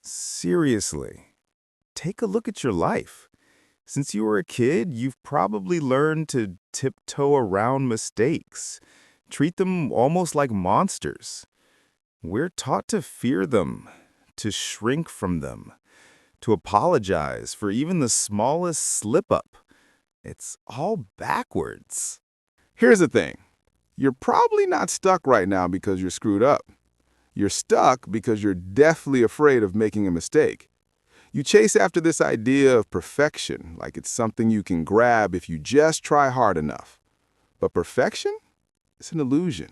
Seriously, take a look at your life. Since you were a kid, you've probably learned to tiptoe around mistakes, treat them almost like monsters. We're taught to fear them, to shrink from them, to apologize for even the smallest slip-up. It's all backwards. Here's the thing. You're probably not stuck right now because you're screwed up. You're stuck because you're deathly afraid of making a mistake. You chase after this idea of perfection, like it's something you can grab if you just try hard enough. But perfection? It's an illusion.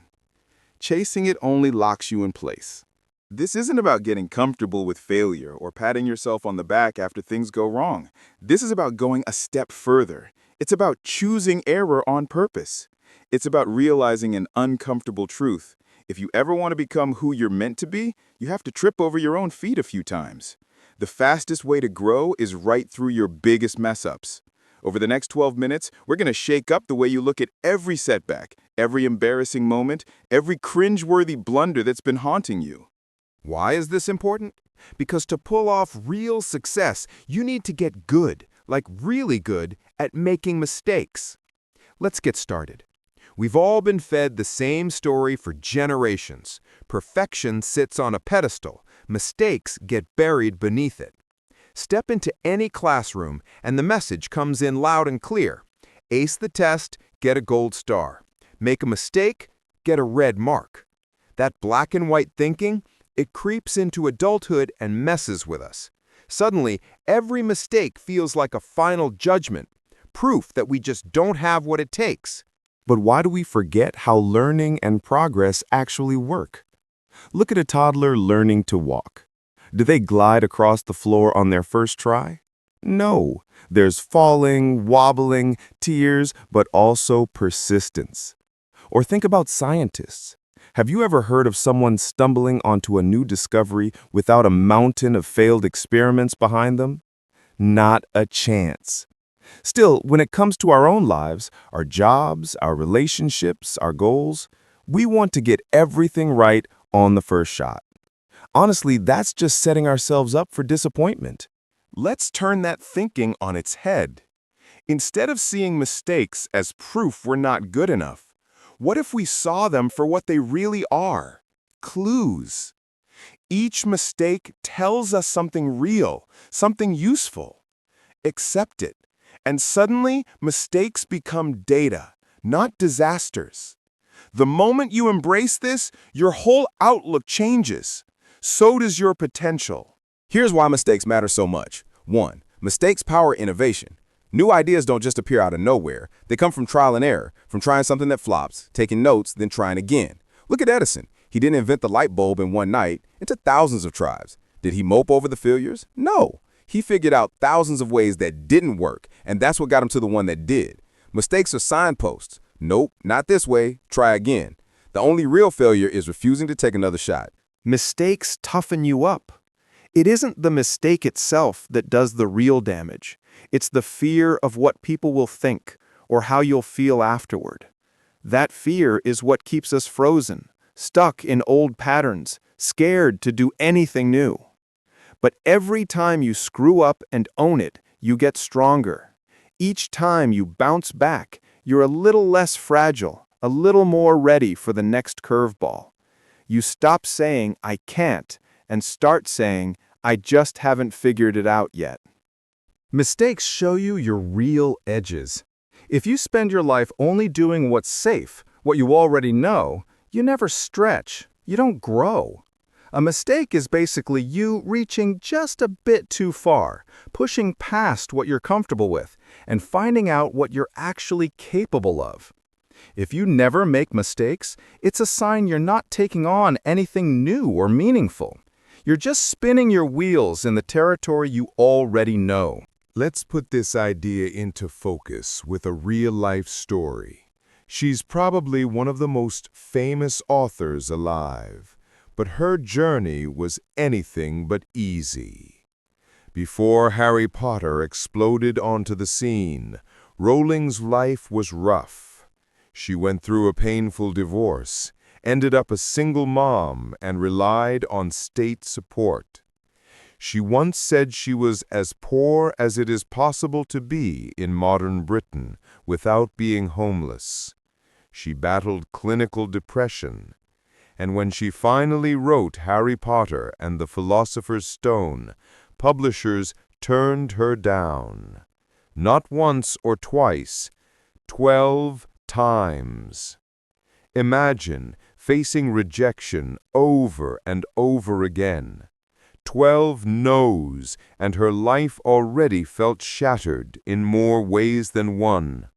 Chasing it only locks you in place. This isn't about getting comfortable with failure or patting yourself on the back after things go wrong. This is about going a step further. It's about choosing error on purpose. It's about realizing an uncomfortable truth. If you ever want to become who you're meant to be, you have to trip over your own feet a few times. The fastest way to grow is right through your biggest mess-ups. Over the next 12 minutes, we're going to shake up the way you look at every setback, every embarrassing moment, every cringe-worthy blunder that's been haunting you. Why is this important? Because to pull off real success, you need to get good, like really good, at making mistakes. Let's get started. We've all been fed the same story for generations. Perfection sits on a pedestal. Mistakes get buried beneath it. Step into any classroom, and the message comes in loud and clear. Ace the test, get a gold star. Make a mistake, get a red mark. That black and white thinking, it creeps into adulthood and messes with us. Suddenly, every mistake feels like a final judgment, proof that we just don't have what it takes. But why do we forget how learning and progress actually work? Look at a toddler learning to walk. Do they glide across the floor on their first try? No. There's falling, wobbling, tears, but also persistence. Or think about scientists. Have you ever heard of someone stumbling onto a new discovery without a mountain of failed experiments behind them? Not a chance. Still, when it comes to our own lives, our jobs, our relationships, our goals, we want to get everything right on the first shot. Honestly, that's just setting ourselves up for disappointment. Let's turn that thinking on its head. Instead of seeing mistakes as proof we're not good enough, what if we saw them for what they really are? Clues. Each mistake tells us something real, something useful. Accept it. And suddenly, mistakes become data, not disasters. The moment you embrace this, your whole outlook changes. So does your potential. Here's why mistakes matter so much. 1. Mistakes power innovation. New ideas don't just appear out of nowhere. They come from trial and error, from trying something that flops, taking notes, then trying again. Look at Edison. He didn't invent the light bulb in one night. It took thousands of tries. Did he mope over the failures? No. He figured out thousands of ways that didn't work, and that's what got him to the one that did. Mistakes are signposts. Nope, not this way. Try again. The only real failure is refusing to take another shot. Mistakes toughen you up. It isn't the mistake itself that does the real damage. It's the fear of what people will think or how you'll feel afterward. That fear is what keeps us frozen, stuck in old patterns, scared to do anything new. But every time you screw up and own it, you get stronger. Each time you bounce back, you're a little less fragile, a little more ready for the next curveball. You stop saying, "I can't," and start saying, "I just haven't figured it out yet." Mistakes show you your real edges. If you spend your life only doing what's safe, what you already know, you never stretch, you don't grow. A mistake is basically you reaching just a bit too far, pushing past what you're comfortable with, and finding out what you're actually capable of. If you never make mistakes, it's a sign you're not taking on anything new or meaningful. You're just spinning your wheels in the territory you already know. Let's put this idea into focus with a real-life story. She's probably one of the most famous authors alive, but her journey was anything but easy. Before Harry Potter exploded onto the scene, Rowling's life was rough. She went through a painful divorce, ended up a single mom, and relied on state support. She once said she was as poor as it is possible to be in modern Britain without being homeless. She battled clinical depression, and when she finally wrote Harry Potter and the Philosopher's Stone, publishers turned her down. Not once or twice, 12 times. Imagine facing rejection over and over again. 12 no's, and her life already felt shattered in more ways than one.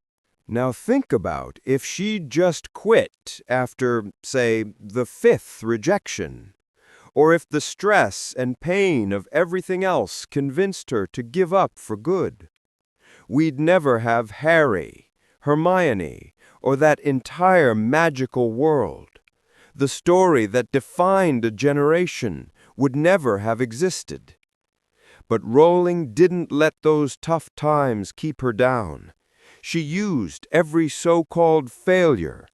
Now think about if she'd just quit after, say, the 5th rejection, or if the stress and pain of everything else convinced her to give up for good. We'd never have Harry, Hermione, or that entire magical world. The story that defined a generation would never have existed. But Rowling didn't let those tough times keep her down. She used every so-called failure,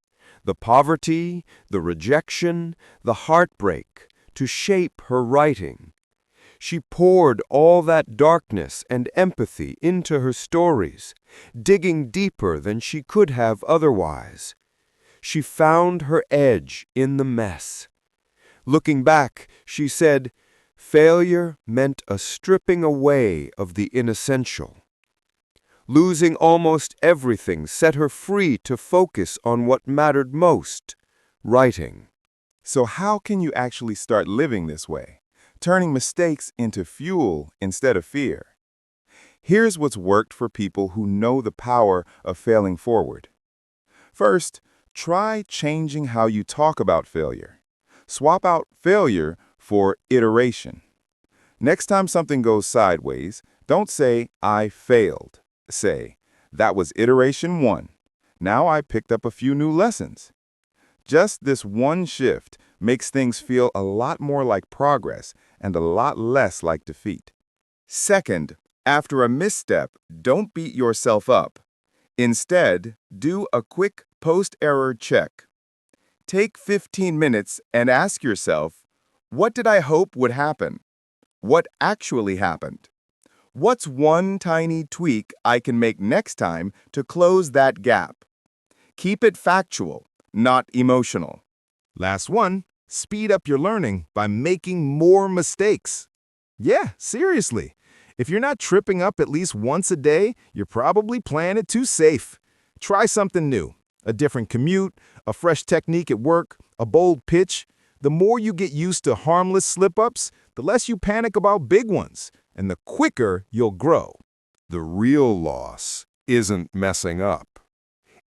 the poverty, the rejection, the heartbreak, to shape her writing. She poured all that darkness and empathy into her stories, digging deeper than she could have otherwise. She found her edge in the mess. Looking back, she said, failure meant a stripping away of the inessential. Losing almost everything set her free to focus on what mattered most, writing. So how can you actually start living this way, turning mistakes into fuel instead of fear? Here's what's worked for people who know the power of failing forward. First, try changing how you talk about failure. Swap out failure for iteration. Next time something goes sideways, don't say, I failed. Say, that was iteration 1. Now I picked up a few new lessons. Just this one shift makes things feel a lot more like progress and a lot less like defeat. Second, after a misstep, don't beat yourself up. Instead, do a quick post-error check. Take 15 minutes and ask yourself, what did I hope would happen? What actually happened? What's one tiny tweak I can make next time to close that gap? Keep it factual, not emotional. Last one, speed up your learning by making more mistakes. Yeah, seriously. If you're not tripping up at least once a day, you're probably playing it too safe. Try something new. A different commute, a fresh technique at work, a bold pitch. The more you get used to harmless slip-ups, the less you panic about big ones, and the quicker you'll grow. The real loss isn't messing up.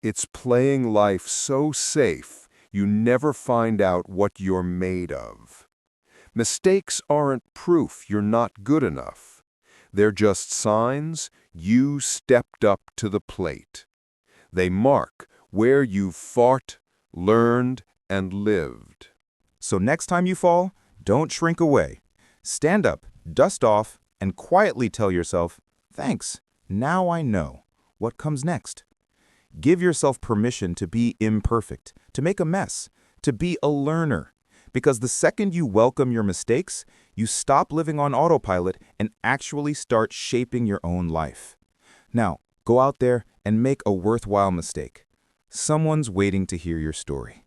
It's playing life so safe you never find out what you're made of. Mistakes aren't proof you're not good enough. They're just signs you stepped up to the plate. They mark where you've fought, learned, and lived. So next time you fall, don't shrink away. Stand up, dust off, and quietly tell yourself, thanks, now I know. What comes next? Give yourself permission to be imperfect, to make a mess, to be a learner. Because the second you welcome your mistakes, you stop living on autopilot and actually start shaping your own life. Now, go out there and make a worthwhile mistake. Someone's waiting to hear your story.